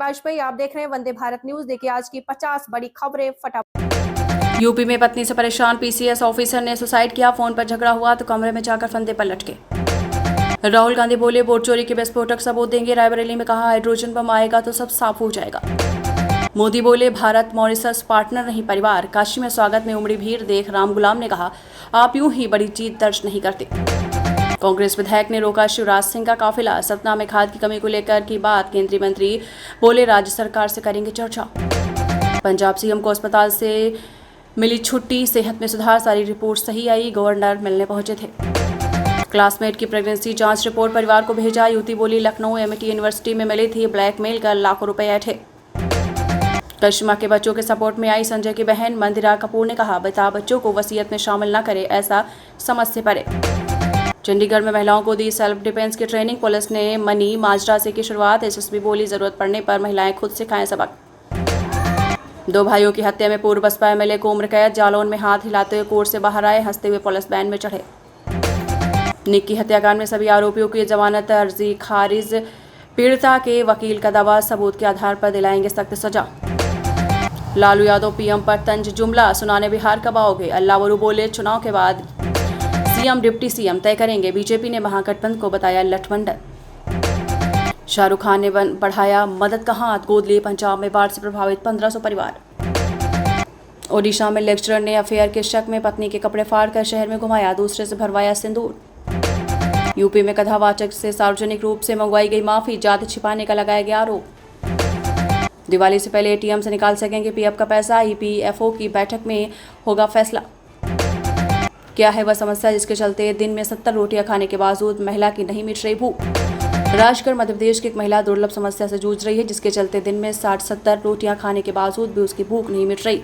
वाजपेयी। आप देख रहे हैं वंदे भारत न्यूज। देखिए आज की 50 बड़ी खबरें फटाफट। यूपी में पत्नी से परेशान पीसीएस ऑफिसर ने सुसाइड किया। फोन पर झगड़ा हुआ तो कमरे में जाकर फंदे पर लटके। राहुल गांधी बोले वोट चोरी के विस्फोटक सबूत देंगे। रायबरेली में कहा हाइड्रोजन बम आएगा तो सब साफ हो जाएगा। मोदी बोले भारत मॉरिशस पार्टनर नहीं परिवार। काशी में स्वागत में उमड़ी भीड़ देख राम गुलाम ने कहा आप यूं ही बड़ी जीत दर्ज नहीं करते। कांग्रेस विधायक ने रोका शिवराज सिंह का काफिला। सतना में खाद की कमी को लेकर की बात। केंद्रीय मंत्री बोले राज्य सरकार से करेंगे चर्चा। पंजाब सीएम को अस्पताल से मिली छुट्टी। सेहत में सुधार, सारी रिपोर्ट सही आई। गवर्नर मिलने पहुंचे थे। क्लासमेट की प्रेगनेंसी जांच रिपोर्ट परिवार को भेजा। युवती बोली लखनऊ एमआईटी यूनिवर्सिटी में मिली थी, ब्लैकमेल कर लाखों रुपए आए थे। करिश्मा के बच्चों के सपोर्ट में आई संजय की बहन मंदिरा कपूर ने कहा बता बच्चों को वसीयत में शामिल न करे, ऐसा समझ से परे। चंडीगढ़ में महिलाओं को दी सेल्फ डिफेंस की ट्रेनिंग। पुलिस ने मनी माजरा से की शुरुआत। एसएसपी बोली जरूरत पड़ने पर महिलाएं खुद सिखाएं सबक। दो भाइयों की हत्या में पूर्व बसपा एमएलए को उम्र कैद। जालौन में हाथ हिलाते हुए कोर्ट से बाहर आए, हंसते हुए पुलिस वैन में चढ़े। निक्की हत्याकांड में सभी आरोपियों की जमानत अर्जी खारिज। पीड़िता के वकील का दावा सबूत के आधार पर दिलाएंगे सख्त सजा। लालू यादव पीएम पर तंज जुमला सुनाने बिहार कब आओगे। अल्लावरू बोले चुनाव के बाद सीएम डिप्टी सीएम तय करेंगे। बीजेपी ने महागठबंधन को बताया लठमंडन। शाहरुख खान ने बढ़ाया मदद का हाथ। गोद लिए पंजाब में बाढ़ से प्रभावित 1500 परिवार। ओडिशा में लेक्चरर ने अफेयर के शक में पत्नी के कपड़े फाड़कर शहर में घुमाया, दूसरे से भरवाया सिंदूर। यूपी में कथावाचक से सार्वजनिक रूप से मंगवाई गई माफी, जाति छिपाने का लगाया गया आरोप। दिवाली से पहले एटीएम से निकाल सकेंगे पीएफ का पैसा। ईपीएफओ की बैठक में होगा फैसला। क्या है वह समस्या जिसके चलते दिन में 70 रोटियां खाने के बावजूद महिला की नहीं मिट रही भूख। राजगढ़ मध्य प्रदेश की एक महिला दुर्लभ समस्या से जूझ रही है, जिसके चलते दिन में 60-70 रोटियां खाने के बावजूद भी उसकी भूख नहीं मिट रही।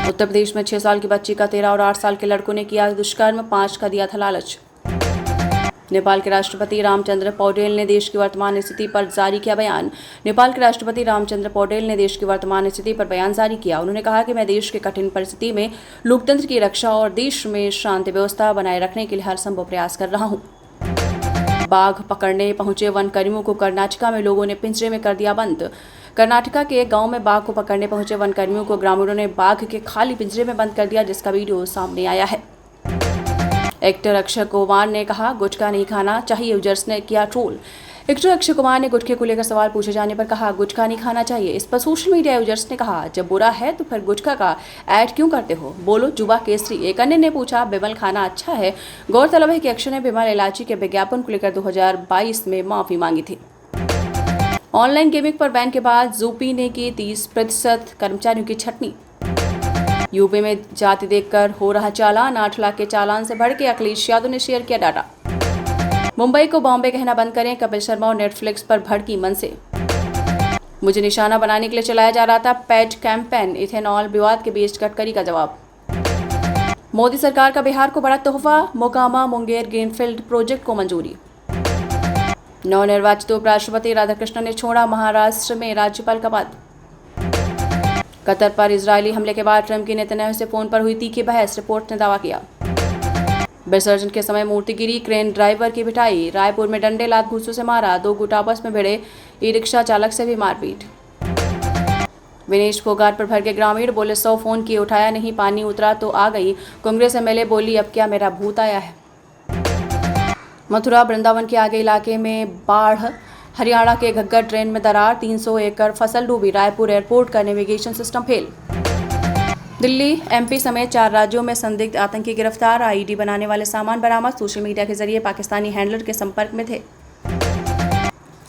उत्तर प्रदेश में 6 साल की बच्ची का 13 और 8 साल के लड़कों ने किया दुष्कर्म, 5 का दिया था लालच। नेपाल के राष्ट्रपति रामचंद्र पौडेल ने देश की वर्तमान स्थिति पर जारी किया बयान। नेपाल के राष्ट्रपति रामचंद्र पौडेल ने देश की वर्तमान स्थिति पर बयान जारी किया। उन्होंने कहा कि मैं देश के कठिन परिस्थिति में लोकतंत्र की रक्षा और देश में शांति व्यवस्था बनाए रखने के लिए हर संभव प्रयास कर रहा हूं। बाघ पकड़ने पहुंचे वनकर्मियों को कर्नाटका में लोगों ने पिंजरे में कर दिया बंद। कर्नाटका के एक गांव में बाघ को पकड़ने पहुंचे वनकर्मियों को ग्रामीणों ने बाघ के खाली पिंजरे में बंद कर दिया, जिसका वीडियो सामने आया है। एक्टर अक्षय कुमार ने कहा गुटखा नहीं खाना चाहिए, यूजर्स ने किया ट्रोल। एक्टर अक्षय कुमार ने गुटखे को लेकर सवाल पूछे जाने पर कहा गुटखा नहीं खाना चाहिए। इस पर सोशल मीडिया यूजर्स ने कहा जब बुरा है तो फिर गुटखा का ऐड क्यों करते हो, बोलो जुबा केसरी। एक अन्य ने पूछा बिमल खाना अच्छा है। गौरतलब है कि अक्षय ने बिमल इलायची के विज्ञापन को लेकर 2022 में माफी मांगी थी। ऑनलाइन गेमिंग पर बैन के बाद ज़ूपी ने की 30% कर्मचारियों की छटनी। यूपी में जाति देखकर हो रहा चालान। 8 लाख के चालान से भड़के अखिलेश यादव ने शेयर किया डाटा। मुंबई को बॉम्बे कहना बंद करें, कपिल शर्मा और नेटफ्लिक्स पर भड़की मनसे। मुझे निशाना बनाने के लिए चलाया जा रहा था पेड कैंपेन। इथेनॉल विवाद के बीच गडकरी का जवाब। मोदी सरकार का बिहार को बड़ा तोहफा। मोकामा मुंगेर ग्रीनफील्ड प्रोजेक्ट को मंजूरी। नवनिर्वाचित उपराष्ट्रपति राधाकृष्णन ने छोड़ा महाराष्ट्र में राज्यपाल का पद। कतर पर इजरायली हमले के बाद ट्रंप की नेतन्याहू से फोन पर हुई तीखी बहस, रिपोर्ट ने दावा किया। विसर्जन के समय मूर्ति गिरी, क्रेन ड्राइवर की पिटाई। रायपुर में डंडे लात घूंसों से मारा, 2 गुट आपस में भिड़े। ई रिक्शा चालक से भी मारपीट। विनेश फोगाट पर भड़के ग्रामीण, बोले 100 फोन किए उठाया नहीं, पानी उतरा तो आ गई। कांग्रेस एमएलए बोली अब क्या मेरा भूत आया है। मथुरा वृंदावन के आगे इलाके में बाढ़। हरियाणा के घग्गर ट्रेन में दरार, 300 एकड़ फसल डूबी। रायपुर एयरपोर्ट का navigation system fail. Delhi MP समेत 4 राज्यों में संदिग्ध आतंकी गिरफ्तार। आईईडी बनाने वाले सामान बरामद, सोशल मीडिया के जरिए पाकिस्तानी हैंडलर के संपर्क में थे।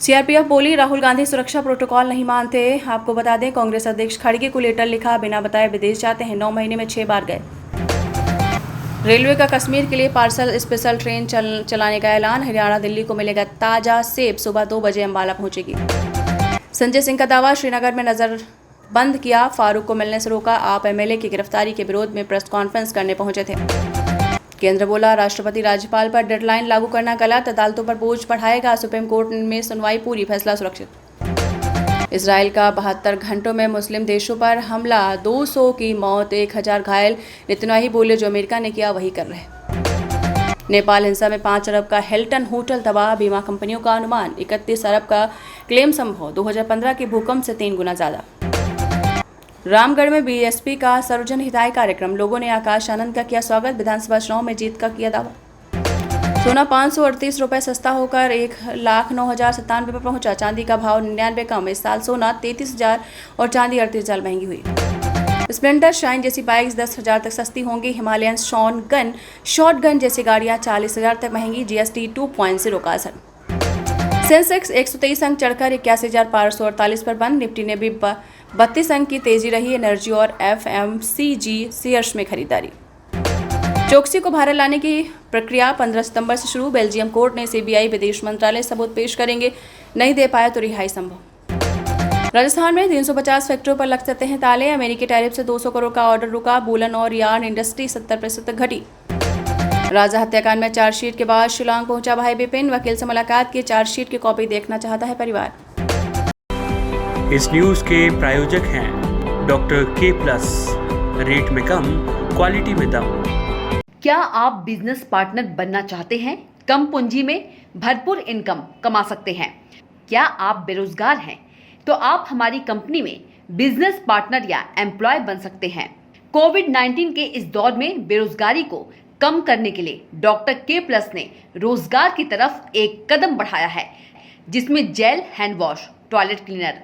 सीआरपीएफ बोली राहुल गांधी सुरक्षा प्रोटोकॉल नहीं मानते। आपको बता दें कांग्रेस अध्यक्ष खड़गे को लेटर लिखा, बिना बताए विदेश जाते हैं, 9 महीने में 6 बार गए। रेलवे का कश्मीर के लिए पार्सल स्पेशल ट्रेन चलाने का ऐलान। हरियाणा दिल्ली को मिलेगा ताजा सेब, सुबह 2 बजे अंबाला पहुंचेगी। संजय सिंह का दावा, श्रीनगर में नजर बंद किया, फारूक को मिलने से रोका। आप एमएलए की गिरफ्तारी के विरोध में प्रेस कॉन्फ्रेंस करने पहुंचे थे। केंद्र बोला राष्ट्रपति राज्यपाल पर डेडलाइन लागू करना गलत, अदालतों पर बोझ बढ़ाएगा। सुप्रीम कोर्ट में सुनवाई पूरी, फैसला सुरक्षित। इसराइल का 72 घंटों में मुस्लिम देशों पर हमला, 200 की मौत, 1000 घायल। नेतन्याहू बोले जो अमेरिका ने किया वही कर रहे। नेपाल हिंसा में 5 अरब का हिल्टन होटल तबाह, बीमा कंपनियों का अनुमान 31 अरब का क्लेम संभव, 2015 के भूकंप से 3 गुना ज्यादा। रामगढ़ में बीएसपी का सर्वजन हिताय कार्यक्रम, लोगों ने आकाश आनंद का किया स्वागत, विधानसभा चुनाव में जीत का किया दावा। सोना 538 रुपए सस्ता होकर 1,09,097 पर पहुंचा, चांदी का भाव 99 कम, इस साल सोना 33,000 और चांदी 38,000 महंगी हुई। स्प्लेंडर, शाइन जैसी बाइक्स 10,000 तक सस्ती होंगी, हिमालयन शॉटगन जैसी गाड़ियां 40,000 तक महंगी, जीएसटी 2.0 का असर। सेंसेक्स 123 अंक चढ़कर 81,548 पर बंद, निफ्टी ने भी 32 अंक की तेजी रही, एनर्जी और एफएमसीजी शेयर्स में खरीदारी। चोकसी को भारत लाने की प्रक्रिया 15 सितंबर से शुरू, बेल्जियम कोर्ट ने सीबीआई विदेश मंत्रालय सबूत पेश करेंगे, नहीं दे पाया तो रिहाई संभव। राजस्थान में 350 फैक्ट्रियों पर लग सकते हैं ताले, अमेरिकी टैरिफ से 200 करोड़ का ऑर्डर रुका, वूलन और यार्न इंडस्ट्री 70% तक घटी। राजा हत्याकांड में चार्जशीट के बाद शिलांग पहुंचा भाई बिपिन, वकील से मुलाकात की, चार्जशीट की कॉपी देखना चाहता है परिवार। इस न्यूज के प्रायोजक हैं डॉक्टर के प्लस, रेट में कम क्वालिटी में दम। क्या आप बिजनेस पार्टनर बनना चाहते हैं? कम पूंजी में भरपूर इनकम कमा सकते हैं। क्या आप बेरोजगार हैं तो आप हमारी कंपनी में बिजनेस पार्टनर या एम्प्लॉय बन सकते हैं। कोविड-19 के इस दौर में बेरोजगारी को कम करने के लिए डॉक्टर के प्लस ने रोजगार की तरफ एक कदम बढ़ाया है, जिसमें gel hand wash, toilet cleaner,